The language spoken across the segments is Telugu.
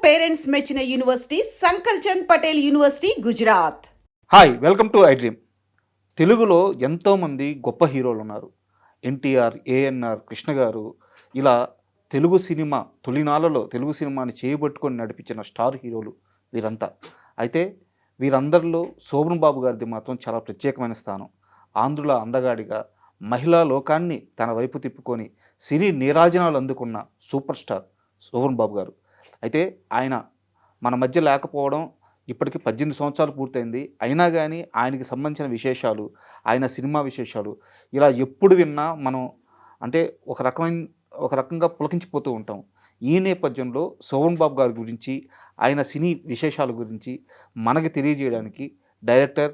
పేరెంట్స్ మెచ్చిన university Sankalchand Patel university Gujarat. Hi, welcome to I dream. తెలుగులో ఎంతోమంది గొప్ప హీరోలు ఉన్నారు. ఎన్టీఆర్, ఏఎన్ఆర్, కృష్ణ గారు, ఇలా తెలుగు సినిమా తొలినాళ్ళలో తెలుగు సినిమాని చేయబట్టుకొని నడిపించిన స్టార్ హీరోలు వీరంతా. అయితే వీరందరిలో శోభన్ బాబు గారిది మాత్రం చాలా ప్రత్యేకమైన స్థానం. ఆంధ్రుల అందగాడిగా మహిళా లోకాన్ని తన వైపు తిప్పుకొని సినీ నీరాజనాలు అందుకున్న సూపర్ స్టార్ శోభన్ బాబు గారు. అయితే ఆయన మన మధ్య లేకపోవడం ఇప్పటికి 18 సంవత్సరాలు పూర్తయింది. అయినా కానీ ఆయనకి సంబంధించిన విశేషాలు, ఆయన సినిమా విశేషాలు ఇలా ఎప్పుడు విన్నా మనం అంటే ఒక రకంగా పులకించిపోతూ ఉంటాం. ఈ నేపథ్యంలో శోభన్ బాబు గారి గురించి, ఆయన సినీ విశేషాల గురించి మనకి తెలియజేయడానికి డైరెక్టర్,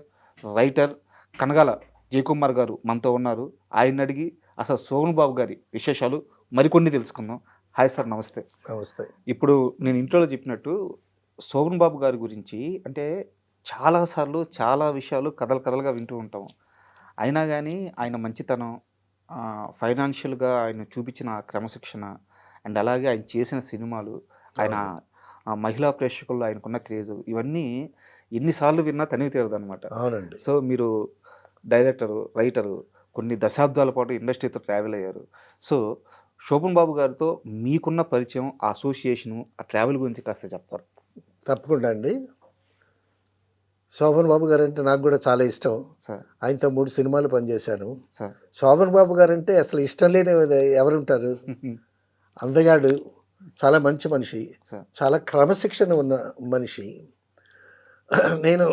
రైటర్ కనగాల జయకుమార్ గారు మనతో ఉన్నారు. ఆయన అడిగి అసలు శోభన్ బాబు గారి విశేషాలు మరికొన్ని తెలుసుకుందాం. హాయ్ సార్, నమస్తే. నమస్తే. ఇప్పుడు నేను ఇంట్రోలో చెప్పినట్టు శోభన్ బాబు గారి గురించి అంటే చాలాసార్లు చాలా విషయాలు కథలుగా వింటూ ఉంటాం. అయినా కానీ ఆయన మంచితనం, ఫైనాన్షియల్గా ఆయన చూపించిన క్రమశిక్షణ అండ్ అలాగే ఆయన చేసిన సినిమాలు, ఆయన మహిళా ప్రేక్షకుల్లో ఆయనకున్న క్రేజు, ఇవన్నీ ఎన్నిసార్లు విన్నా తనివి తీరదు అనమాట. అవునండి. సో మీరు డైరెక్టరు, రైటరు, కొన్ని దశాబ్దాల పాటు ఇండస్ట్రీతో ట్రావెల్ అయ్యారు. సో శోభన్ బాబు గారితో మీకున్న పరిచయం, అసోసియేషను, ఆ ట్రావెల్ గురించి కాస్త చెప్తారు? తప్పకుండా అండి. శోభన్ బాబు గారు అంటే నాకు కూడా చాలా ఇష్టం. సార్ ఆయనతో 3 సినిమాలు పనిచేశాను. సార్ శోభన్ బాబు గారు అంటే అసలు ఇష్టం లేని ఎవరుంటారు? అందగాడు, చాలా మంచి మనిషి, సార్ చాలా క్రమశిక్షణ ఉన్న మనిషి. నేను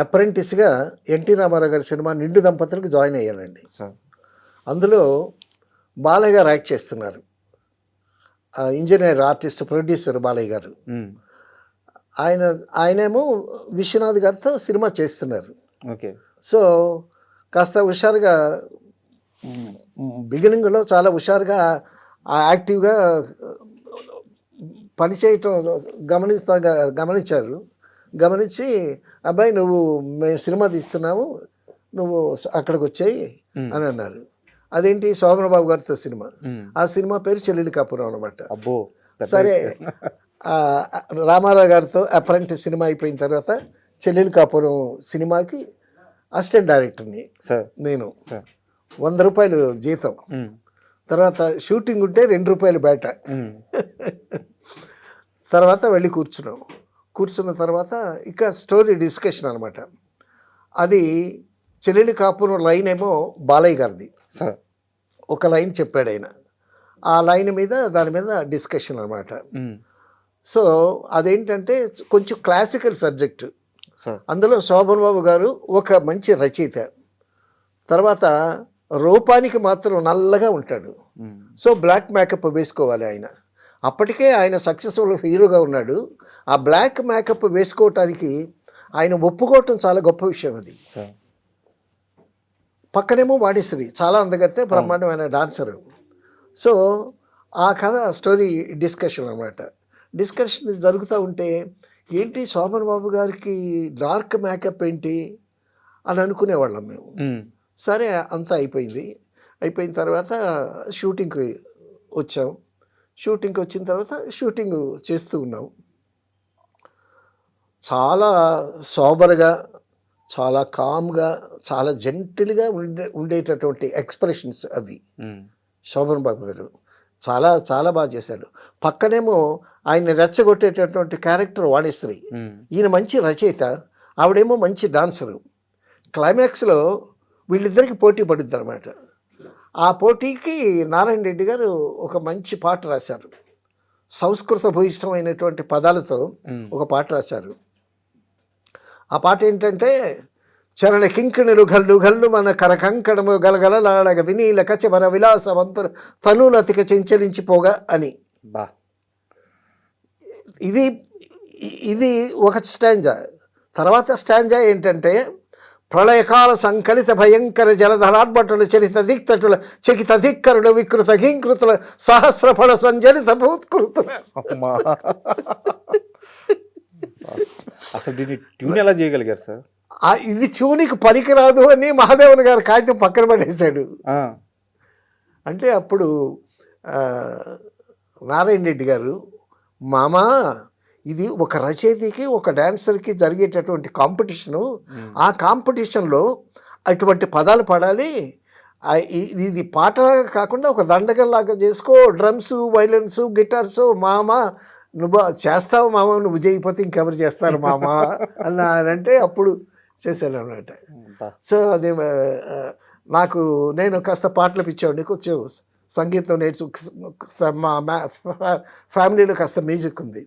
అప్రెంటిస్గా ఎన్టీ రామారావు గారి సినిమా నిండు దంపతులకు జాయిన్ అయ్యానండి. సార్ అందులో బాలయ్య గారు యాక్ట్ చేస్తున్నారు. ఇంజనీర్, ఆర్టిస్ట్, ప్రొడ్యూసర్ బాలయ్య గారు. ఆయనేమో విశ్వనాథ్ గారితో సినిమా చేస్తున్నారు. ఓకే. సో కాస్త హుషారుగా బిగినింగ్లో చాలా హుషారుగా యాక్టివ్గా పనిచేయటం గమనించారు. గమనించి, అబ్బాయి నువ్వు మేము సినిమా తీస్తున్నాము, నువ్వు అక్కడికి వచ్చాయి అని అన్నారు. అదేంటి? శోభన్ బాబు గారితో సినిమా. ఆ సినిమా పేరు చెల్లెలి కాపురం అనమాట. అబ్బో. సరే, రామారావు గారితో అప్రెంటిస్ సినిమా అయిపోయిన తర్వాత చెల్లెలి కాపురం సినిమాకి అసిస్టెంట్ డైరెక్టర్ని సార్ నేను. సార్ 100 రూపాయలు జీతం. తర్వాత షూటింగ్ ఉంటే 2 రూపాయలు బయట. తర్వాత వెళ్ళి కూర్చున్న తర్వాత ఇక స్టోరీ డిస్కషన్ అనమాట. అది చెల్లెలి కాపురం లైన్ ఏమో బాలయ్య గారిది. సార్ ఒక లైన్ చెప్పాడు ఆయన. ఆ లైన్ మీద దాని మీద డిస్కషన్ అనమాట. సో అదేంటంటే కొంచెం క్లాసికల్ సబ్జెక్టు. సార్ అందులో శోభన్ బాబు గారు ఒక మంచి రచయిత. తర్వాత రూపానికి మాత్రం నల్లగా ఉంటాడు. సో బ్లాక్ మేకప్ వేసుకోవాలి ఆయన. అప్పటికే ఆయన సక్సెస్ఫుల్ హీరోగా ఉన్నాడు. ఆ బ్లాక్ మేకప్ వేసుకోవటానికి ఆయన ఒప్పుకోవటం చాలా గొప్ప విషయం అది. సార్ పక్కనేమో వాణిశ్రీ, చాలా అందగత్తే, బ్రహ్మాండమైన డాన్సరు. సో ఆ కథ స్టోరీ డిస్కషన్ అనమాట. డిస్కషన్ జరుగుతూ ఉంటే, ఏంటి శోభన్ బాబు గారికి డార్క్ మేకప్ ఏంటి అని అనుకునేవాళ్ళం మేము. సరే, అంతా అయిపోయిన తర్వాత షూటింగ్కి వచ్చాం. షూటింగ్కి వచ్చిన తర్వాత షూటింగ్ చేస్తూ ఉన్నాం. చాలా సోబర్గా, చాలా కామ్గా, చాలా జెంటిల్గా ఉండేటటువంటి ఎక్స్ప్రెషన్స్ అవి. శోభన్ బాబు గారు చాలా చాలా బాగా చేశాడు. పక్కనేమో ఆయన రెచ్చగొట్టేటటువంటి క్యారెక్టర్ వాణిశ్రీ. ఈయన మంచి రచయిత, ఆవిడేమో మంచి డాన్సరు. క్లైమాక్స్లో వీళ్ళిద్దరికి పోటీ పడుద్ది అనమాట. ఆ పోటీకి నారాయణ రెడ్డి గారు ఒక మంచి పాట రాశారు. సంస్కృత భూయిష్టమైనటువంటి పదాలతో ఒక పాట రాశారు. ఆ పాట ఏంటంటే, చరణ కింకిణులు గల్లు గల్లు మన కరకంకణము గలగలలాడగ వినీల కచ మన విలాసవంతులు తనులతిక చెంచలించిపోగా అని. బా. ఇది ఒక స్టాంజా. తర్వాత స్టాంజా ఏంటంటే, ప్రళయకాల సంకలిత భయంకర జలధరార్భటుల చరిత దిక్తటుల చకిత ధిక్కరుల వికృత హింకృతుల సహస్రఫల సంజలిత భూత్కృతుల. అసలు దీన్ని ట్యూన్ ఎలా చేయగలిగారు సార్? ఇది ట్యూన్కి పనికిరాదు అని మహాదేవన్ గారు కాగితం పక్కన పడేశాడు. అంటే అప్పుడు నారాయణ రెడ్డి గారు మామా ఇది ఒక రచయితకి ఒక డాన్సర్కి జరిగేటటువంటి కాంపిటీషను. ఆ కాంపిటీషన్లో అటువంటి పదాలు పాడాలి. ఇది పాటలాగా కాకుండా ఒక దండగల్లాగా చేసుకో, డ్రమ్స్, వైలన్స్, గిటార్స్. మామ నువ్వు చేస్తావు మామ, నువ్వు చేయకపోతే ఇంకెవరు చేస్తారు మామ అంటే అప్పుడు చేశాను అన్నమాట. సో అది నాకు నేను కాస్త పాటలు పిచ్చేవాడిని, కొంచెం సంగీతం మా ఫ్యామిలీలో కాస్త మ్యూజిక్ ఉంది,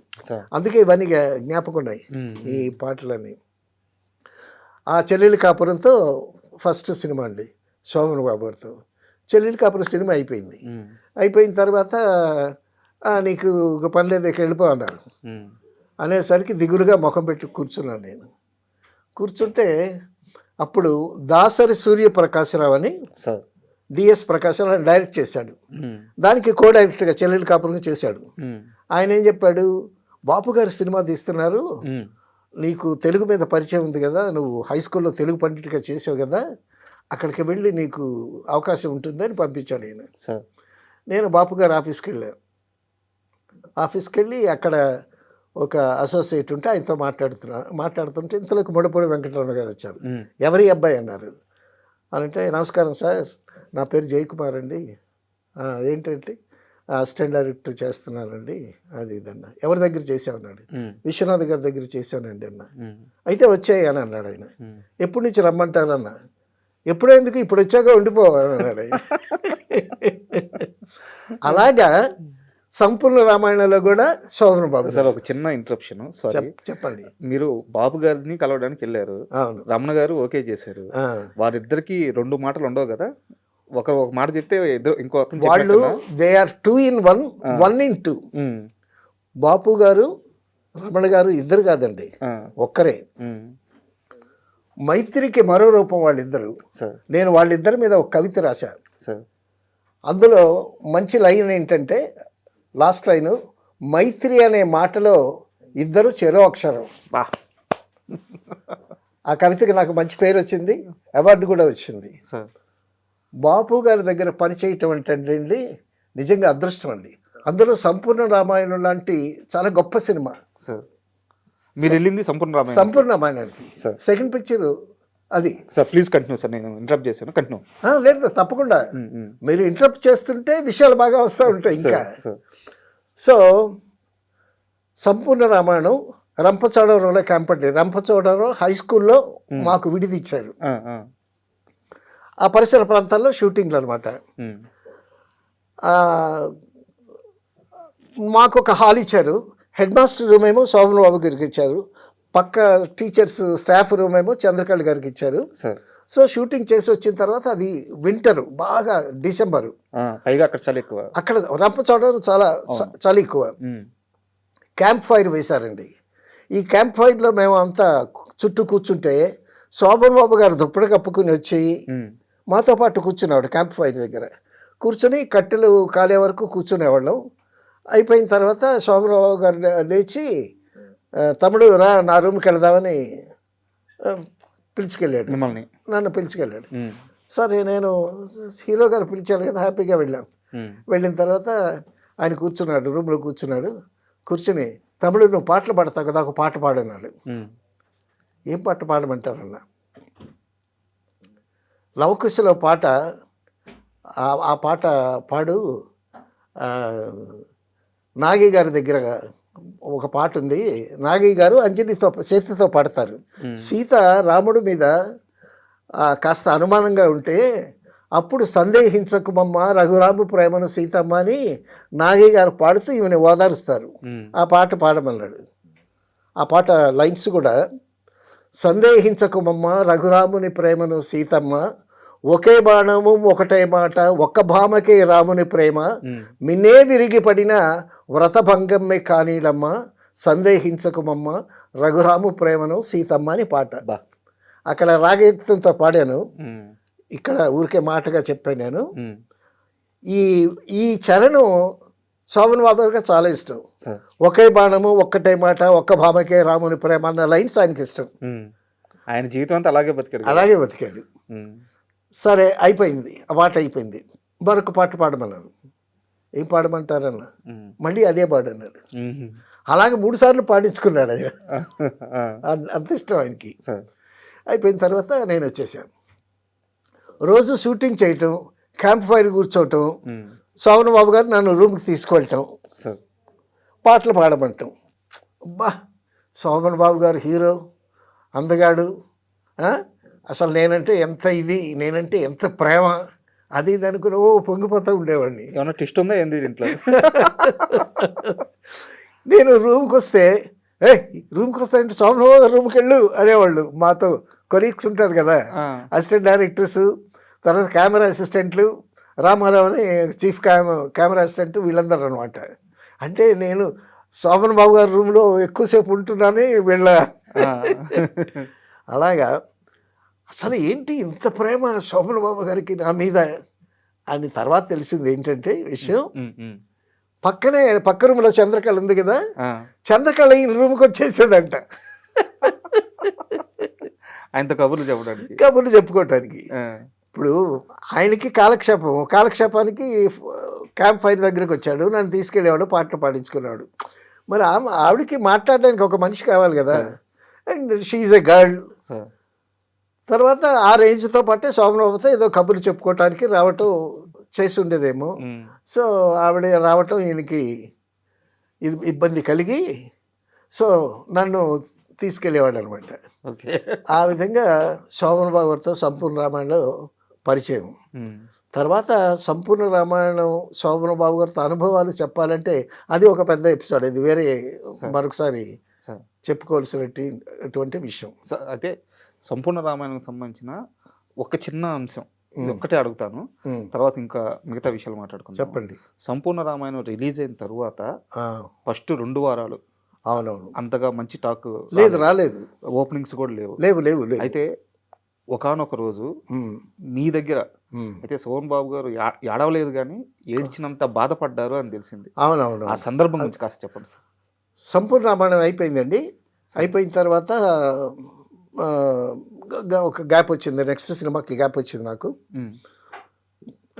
అందుకే ఇవన్నీ జ్ఞాపకం ఉన్నాయి ఈ పాటలన్నీ. ఆ చెల్లెలి కాపురంతో ఫస్ట్ సినిమా అండి శోభన్ బాబు గారితో. చెల్లెలి కాపురం సినిమా అయిపోయింది. అయిపోయిన తర్వాత నీకు ఒక పని లేదు, ఇక వెళ్ళిపో అన్నారు. అనేసరికి దిగులుగా ముఖం పెట్టి కూర్చున్నాను నేను. కూర్చుంటే అప్పుడు దాసరి సూర్యప్రకాశరావు అని డిఎస్ ప్రకాశరావు డైరెక్ట్ చేశాడు. దానికి కో డైరెక్టర్గా చెల్లెలి కాపురంగా చేశాడు. ఆయన ఏం చెప్పాడు, బాపు గారు సినిమా తీస్తున్నారు, నీకు తెలుగు మీద పరిచయం ఉంది కదా, నువ్వు హై స్కూల్లో తెలుగు పండిట్గా చేసావు కదా, అక్కడికి వెళ్ళి నీకు అవకాశం ఉంటుందని పంపించాడు ఆయన. నేను బాపు గారు ఆఫీస్కి వెళ్ళాను. ఆఫీస్కి వెళ్ళి అక్కడ ఒక అసోసియేట్ ఉంటే ఆయనతో మాట్లాడుతుంటే ఇంతలోకి ముడపూడి వెంకటరమణ గారు వచ్చారు. ఎవరి అబ్బాయి అన్నారు. అంటే నమస్కారం సార్, నా పేరు జయకుమార్ అండి. ఏంటంటే అసిస్టెంట్ డైరెక్టర్ చేస్తున్నానండి, అది ఇదన్నా. ఎవరి దగ్గర చేసామన్నాడు. విశ్వనాథ్ గారి దగ్గర చేశానండి అన్న. అయితే వచ్చాయి అని అన్నాడు ఆయన. ఎప్పటి నుంచి రమ్మంటారన్న. ఎప్పుడు ఎందుకు, ఇప్పుడు వచ్చాక ఉండిపోవాలన్నాడు ఆయన. అలాగా సంపూర్ణ రామాయణంలో కూడా శోభన్ బాబు. సార్ ఒక చిన్న ఇంటరప్షన్, సారీ, చెప్పండి. మీరు బాబు గారిని కలవడానికి వెళ్ళారు, రమణ గారు ఓకే చేశారు. వారిద్దరికి 2 మాటలు ఉండవు కదా, ఒక మాట చెప్తే ఇంకో వాళ్ళు దే ఆర్ 2 in 1, 1 in 2. బాపు గారు రమణ గారు ఇద్దరు కాదండి, ఒక్కరే. మైత్రికి మరో రూపం వాళ్ళిద్దరు. నేను వాళ్ళిద్దరి మీద ఒక కవిత రాశా. అందులో మంచి లైన్ ఏంటంటే, లాస్ట్ లైన్, మైత్రి అనే మాటలో ఇద్దరు చెరో అక్షరం. ఆ కవితకి నాకు మంచి పేరు వచ్చింది, అవార్డు కూడా వచ్చింది. బాపు గారి దగ్గర పనిచేయటం అంటే నిజంగా అదృష్టం అండి. అందులో సంపూర్ణ రామాయణం లాంటి చాలా గొప్ప సినిమా. మీరు వెళ్ళింది సంపూర్ణ రామాయణానికి. సెకండ్ పిక్చర్ అది. సార్ ప్లీజ్ కంటిన్యూ సార్, నేను ఇంటరప్ట్ చేశాను, కంటిన్యూ. లేదు తప్పకుండా, మీరు ఇంటరప్ట్ చేస్తుంటే విషయాలు బాగా వస్తూ ఉంటాయి ఇంకా. సో సంపూర్ణ రామాయణం రంపచోడవరంలో క్యాంప్ అండి. రంపచోడవరం హై స్కూల్లో మాకు విడిది ఇచ్చారు. ఆ పరిసర ప్రాంతాల్లో షూటింగ్లు అనమాట. మాకు ఒక హాల్ ఇచ్చారు. హెడ్ మాస్టర్ రూమ్ ఏమో శోభన్ బాబు గారికి ఇచ్చారు, పక్క టీచర్స్ స్టాఫ్ రూమ్ ఏమో చంద్రకళ గారికి ఇచ్చారు. సో షూటింగ్ చేసి వచ్చిన తర్వాత అది వింటర్, బాగా డిసెంబరు, అక్కడ చలి ఎక్కువ. అక్కడ రంపచోడవరం చాలా చలి ఎక్కువ. క్యాంప్ ఫైర్ వేశారండి. ఈ క్యాంప్ ఫైర్లో మేము అంతా చుట్టూ కూర్చుంటే శోభన్ బాబు గారు దుప్పటి కప్పుకుని వచ్చి మాతో పాటు కూర్చునేవాడు. క్యాంప్ ఫైర్ దగ్గర కూర్చొని కట్టెలు కాలే వరకు కూర్చునేవాళ్ళం. అయిపోయిన తర్వాత శోభన్ బాబు గారు లేచి, తమ్ముడు రా నా రూమ్కి వెళదామని పిలుచుకెళ్ళాడు. నన్ను పిలుచుకెళ్ళాడు. సరే నేను హీరో గారు పిలిచాను కదా, హ్యాపీగా వెళ్ళాను. వెళ్ళిన తర్వాత ఆయన కూర్చున్నాడు, రూమ్లో కూర్చున్నాడు. కూర్చుని, తమ్ముడు నువ్వు పాటలు పాడతావు కదా, ఒక పాట పాడన్నాడు. ఏం పాట పాడమంటారన్నా. లవకుశలో పాట, ఆ పాట పాడు. నాగి గారి దగ్గర ఒక పాట ఉంది. నాగి గారు అంజలితో సీతతో పాడతారు. సీత రాముడి మీద కాస్త అనుమానంగా ఉంటే, అప్పుడు సందేహించకుమమ్మ రఘురాము ప్రేమను సీతమ్మ అని నాగి గారు పాడుతూ ఈమెను ఓదారుస్తారు. ఆ పాట పాడమన్నాడు. ఆ పాట లైన్స్ కూడా, సందేహించకుమమ్మ రఘురాముని ప్రేమను సీతమ్మ, ఒకే బాణము ఒకటే మాట, ఒక్క భామకే రాముని ప్రేమ, మిన్నే విరిగి పడిన వ్రతభంగమ్మే కానీలమ్మ, సందేహించకుమమ్మ రఘురాము ప్రేమను సీతమ్మ అని పాట. అక్కడ రాగయుక్తంతో పాడాను, ఇక్కడ ఊరికే మాటగా చెప్పాను నేను. ఈ చరణం శోభన్ బాబు గారికి చాలా ఇష్టం. ఒకే బాణము ఒక్కటే మాట, ఒక్క భామకే రాముని ప్రేమ అన్న లైన్స్ ఆయనకి ఇష్టం. ఆయన జీవితం అంతా అలాగే బతికాడు. సరే అయిపోయింది, ఆ పాట అయిపోయింది. మరొక పాట పాడమన్నాను. ఏం పాడమంటారన్న, ఉమ్. మళ్ళీ అదే పాడన్నాడు. ఉమ్. అలాగే 3 సార్లు పాడించుకున్నాడు ఆయన. ఆ, అంత ఇష్టం ఆయనకి. సార్. అయిపోయిన తర్వాత నేను వచ్చేసాను. రోజు షూటింగ్ చేయటం, క్యాంప్ ఫైర్ కూర్చోవటం, ఉమ్. శోభన్ బాబు గారు నన్ను రూమ్కి తీసుకువెళ్ళటం, సార్. పాటలు పాడమంటాం. అబ్బా, శోభన్ బాబు గారు హీరో, అందగాడు, ఆ? అసలు నేనంటే ఎంత ఇది, నేనంటే ఎంత ప్రేమ, అది ఇది అనుకుని పొంగిపోతూ ఉండేవాడిని. ఏమన్నా ట్విస్ట్ ఉందా ఏంది దీంట్లో? నేను రూమ్కి వస్తే, రూమ్కి వస్తానంటే శోభన్ బాబు గారు రూమ్కి వెళ్ళు అనేవాళ్ళు. మాతో కొలీగ్స్ ఉంటారు కదా, ఆ, అసిస్టెంట్ డైరెక్టర్స్, తర్వాత కెమెరా అసిస్టెంట్లు, రామారావు అని చీఫ్ కెమెరా అసిస్టెంట్, వీళ్ళందరూ అనమాట. అంటే నేను శోభన్ బాబు గారి రూమ్లో ఎక్కువసేపు ఉంటున్నాను వీళ్ళ. ఆ. అలాగా అసలు ఏంటి ఇంత ప్రేమ శోభన్ బాబు గారికి నా మీద అని తర్వాత తెలిసింది ఏంటంటే విషయం, ఉమ్, ఉమ్. పక్క రూమ్లో చంద్రకళ ఉంది కదా, ఆ. చంద్రకళ ఈ రూమ్కి వచ్చేసేదంట ఆయనతో కబుర్లు చెప్పడానికి. కబుర్లు చెప్పుకోవటానికి. ఆ, ఇప్పుడు ఆయనకి కాలక్షేపానికి క్యాంప్ ఫైర్ దగ్గరికి వచ్చాడు, నన్ను తీసుకెళ్ళేవాడు, పాటలు పాడించుకున్నాడు. మరి ఆవిడకి మాట్లాడడానికి ఒక మనిషి కావాలి కదా, and she a girl. Sir. తర్వాత ఆ రేంజ్తో పాటే శోభనబాబుతో ఏదో కబుర్లు చెప్పుకోవటానికి రావటం చేసి ఉండేదేమో. ఉమ్. సో ఆవిడ రావటం ఈయనకి ఇది ఇబ్బంది కలిగి, సో నన్ను తీసుకెళ్ళేవాడు అనమాట. ఓకే. ఆ విధంగా శోభన్ బాబు గారితో సంపూర్ణ రామాయణంలో పరిచయం. ఉమ్. తర్వాత సంపూర్ణ రామాయణం శోభన బాబు గారితో అనుభవాలు చెప్పాలంటే అది ఒక పెద్ద ఎపిసోడ్. ఇది వేరే మరొకసారి సార్. చెప్పుకోవాల్సినటువంటి విషయం. అయితే సంపూర్ణ రామాయణానికి సంబంధించిన ఒక చిన్న అంశం ఇది ఒక్కటే అడుగుతాను, తర్వాత ఇంకా మిగతా విషయాలు మాట్లాడుకుందాం. చెప్పండి. సంపూర్ణ రామాయణం రిలీజ్ అయిన తర్వాత ఆ, ఫస్ట్ 2 వారాలు అవునవును, అంతగా మంచి టాక్ రాలేదు, ఓపెనింగ్స్ కూడా లేవు. లేవు. అయితే ఒకానొక రోజు మీ దగ్గర అయితే సోహన్ బాబు గారు ఏడవలేదు కానీ ఏడ్చినంత బాధపడ్డారు అని తెలిసింది. అవునవును. ఆ సందర్భం గురించి కాస్త చెప్పండి సార్. సంపూర్ణ రామాయణం అయిపోయిందండి. అయిపోయిన తర్వాత ఒక గ్యాప్ వచ్చింది, నెక్స్ట్ సినిమాకి గ్యాప్ వచ్చింది నాకు. ఉమ్.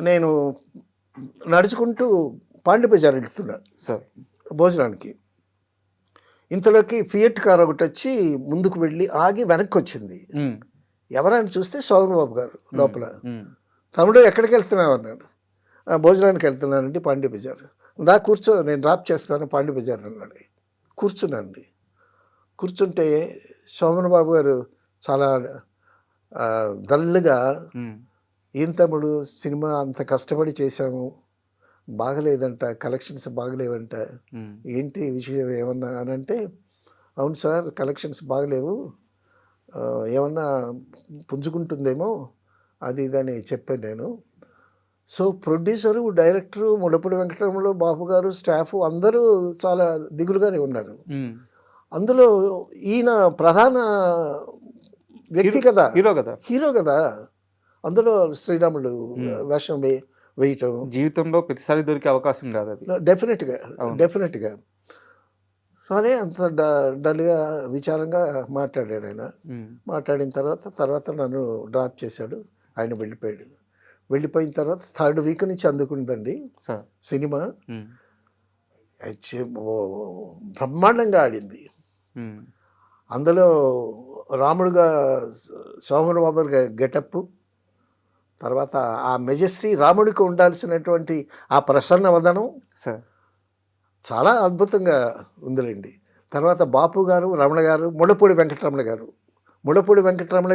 నేను నడుచుకుంటూ పాండి బజార్ వెళ్తున్నా సార్. భోజనానికి. ఇంతలోకి ఫియట్ కార్ ఒకటి వచ్చి ముందుకు వెళ్ళి ఆగి వెనక్కి వచ్చింది. ఉమ్. ఎవరైనా చూస్తే శోభన్ బాబు గారు లోపల. ఉమ్. తమ్ముడు ఎక్కడికి వెళ్తున్నావు అన్నాడు. భోజనానికి వెళ్తున్నానండి పాండి బజార్. కూర్చో, నేను డ్రాప్ చేస్తాను పాండి బజార్ అన్నాడు. కూర్చున్నానండి. కూర్చుంటే శోభన్ బాబు గారు చాలా డల్గా, ఉమ్. ఏం తమ్ముడు సినిమా అంత కష్టపడి చేశాము, బాగలేదంట, కలెక్షన్స్ బాగలేవంట, ఉమ్. ఏంటి విషయం ఏమన్నా అని అంటే, అవును సార్ కలెక్షన్స్ బాగలేవు, ఏమన్నా పుంజుకుంటుందేమో అది ఇదని చెప్పాను నేను. సో ప్రొడ్యూసరు, డైరెక్టరు, ముళ్ళపూడి వెంకటరమణులు, బాబు గారు, స్టాఫ్ అందరూ చాలా దిగులుగానే ఉన్నారు. ఉమ్. అందులో ఈయన ప్రధాన వ్యక్తి కదా, హీరో కదా, అందులో శ్రీరాముడు వేషం వేయటం జీవితంలో ప్రతిసారి దొరికే అవకాశం కాదు అది. డెఫినెట్గా సరే అంత డల్గా విచారంగా మాట్లాడాడు ఆయన. మాట్లాడిన తర్వాత నన్ను డ్రాప్ చేశాడు, ఆయన వెళ్ళిపోయాడు. వెళ్ళిపోయిన తర్వాత 3rd వీక్ నుంచి అందుకుందండి సినిమా. బ్రహ్మాండంగా ఆడింది. అందులో రాముడుగా శోభన్ బాబు గెటప్, తర్వాత ఆ మెజెస్ట్రీ, రాముడికి ఉండాల్సినటువంటి ఆ ప్రసన్న వదనం చాలా అద్భుతంగా ఉందిలేండి. తర్వాత బాపు గారు, రమణ గారు, ముళ్ళపూడి వెంకటరమణ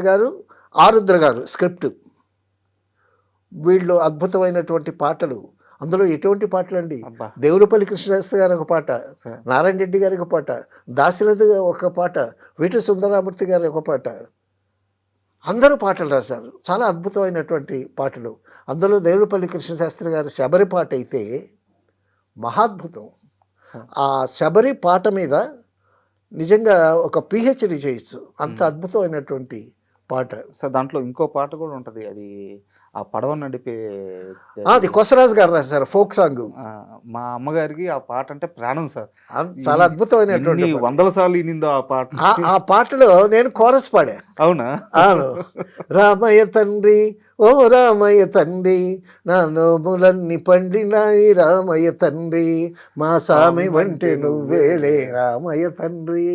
గారు, ఆరుద్ర గారు స్క్రిప్ట్, వీళ్ళు అద్భుతమైనటువంటి పాటలు. అందులో ఎటువంటి పాటలు అండి, దేవులపల్లి కృష్ణశాస్త్రి గారి ఒక పాట, నారాయణ రెడ్డి గారి ఒక పాట, దాశరథి ఒక పాట, వీటి సుందరామూర్తి గారి ఒక పాట, అందరూ పాటలు రాశారు. చాలా అద్భుతమైనటువంటి పాటలు. అందులో దేవులపల్లి కృష్ణశాస్త్రి గారి శబరి పాట అయితే మహాద్భుతం. ఆ శబరి పాట మీద నిజంగా ఒక పిహెచ్డి చేయొచ్చు, అంత అద్భుతమైనటువంటి పాట. సార్ దాంట్లో ఇంకో పాట కూడా ఉంటుంది, అది ఆ పడవ నడిపే అది కొసరాజు గారు రాశారు, ఫోక్ సాంగ్. మా అమ్మగారికి ఆ పాట అంటే ప్రాణం సార్. చాలా అద్భుతమైనటువంటి ఎన్ని వందల సార్లు వినిందో ఆ పాట. ఆ పాటలో నేను కోరస్ పాడా. అవునా? అవును. రామయ్య తండ్రి ఓ రామయ్య తండ్రి, నా నోములన్నీ పండినాయి రామయ్య తండ్రి, మా సామి వంటి నువ్వేలే రామయ్య తండ్రి.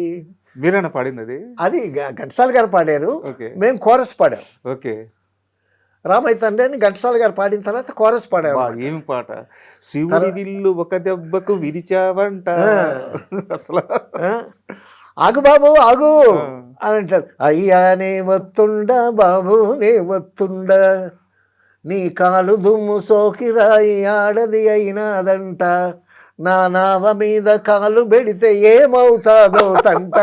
మీరేనా పాడింది అది? అది ఘంటసాల గారు పాడారు, ఓకే మేము కోరస్ పాడాం. ఓకే. రామయ్య తండ్రి అని ఘంటసాల గారు పాడిన తర్వాత కోరస్ పాడాము. ఏమి పాట! శివుడి విల్లు ఒక దెబ్బకు విరిచావంట. అసలు ఆగు బాబు ఆగు అని అంటారు. అయ్యా నే వత్తుండా బాబు నే వత్తుండా, నీ కాలు దుమ్ము సోకిరాయి ఆడది అయినాదంట, నా నావ మీద కాలు పెడితే ఏమవుతాదో తంట,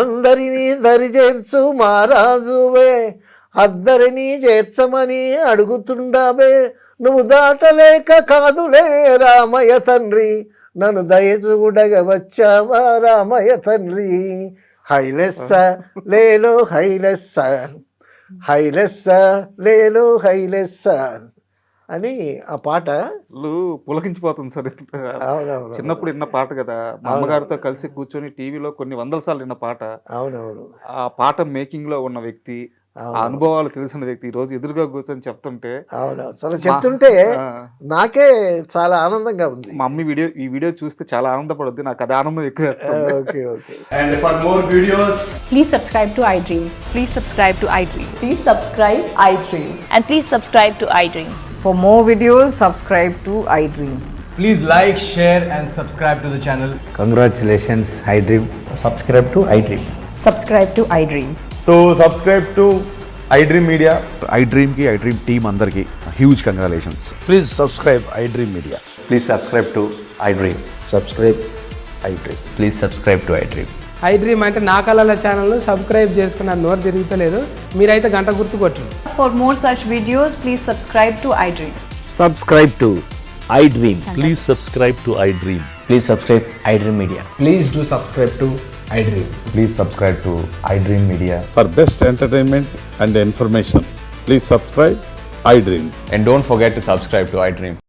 అందరినీ దరి చేర్చు మహారాజువే, అద్దరినీ చేర్చమని అడుగుతుండావే, నువ్వు దాటలేక కాదులే రామయ్య తండ్రి, నన్ను దయచూడగ వచ్చావా రామయ్య తండ్రి, హైలెస్స లేలో హైలెస్స, హైలెస్స లేలో హైలెస్స అని ఆ పాట పులకించిపోతుంది సార్. అవునవును. చిన్నప్పుడు విన్న పాట కదా, మా అమ్మగారితో కలిసి కూర్చొని టీవీలో కొన్ని వందల సార్లు విన్న పాట. అవునవును. ఆ పాట మేకింగ్ లో ఉన్న వ్యక్తి, ఆ అనుభవాలు తెలిసిన వ్యక్తి ఈ రోజు ఎదురుగా కూర్చొని చెప్తుంటే, అవును అసలు చెప్తుంటే నాకే చాలా ఆనందంగా ఉంది. మా అమ్మ ఈ వీడియో చూస్తే చాలా ఆనందపడుద్ది, నాకు అది ఆనందం ఎక్కువ. Okay okay. And for more videos, Please subscribe to iDream. Please subscribe to iDream. Please subscribe iDream. And please subscribe to iDream. For more videos, subscribe to iDream. please like, share and subscribe to the channel. Congratulations, iDream. Subscribe to iDream. Subscribe to iDream. So subscribe to iDream Media. iDream ki iDream team andarki huge congratulations. Please subscribe iDream Media. Please subscribe to iDream. Subscribe iDream. Please subscribe to iDream. iDream అంటే నా కళల ఛానల్ సబ్స్క్రైబ్ చేసుకున్న నోరు తిరుగుతలేదు, మీరైతే గంట గుర్తు కొట్టండి. For more such videos, please subscribe to iDream. Subscribe to iDream. Please subscribe to iDream. Please subscribe iDream Media. Please do subscribe to iDream. Please subscribe to iDream Media. For best entertainment and information, please subscribe iDream. And don't forget to subscribe to iDream.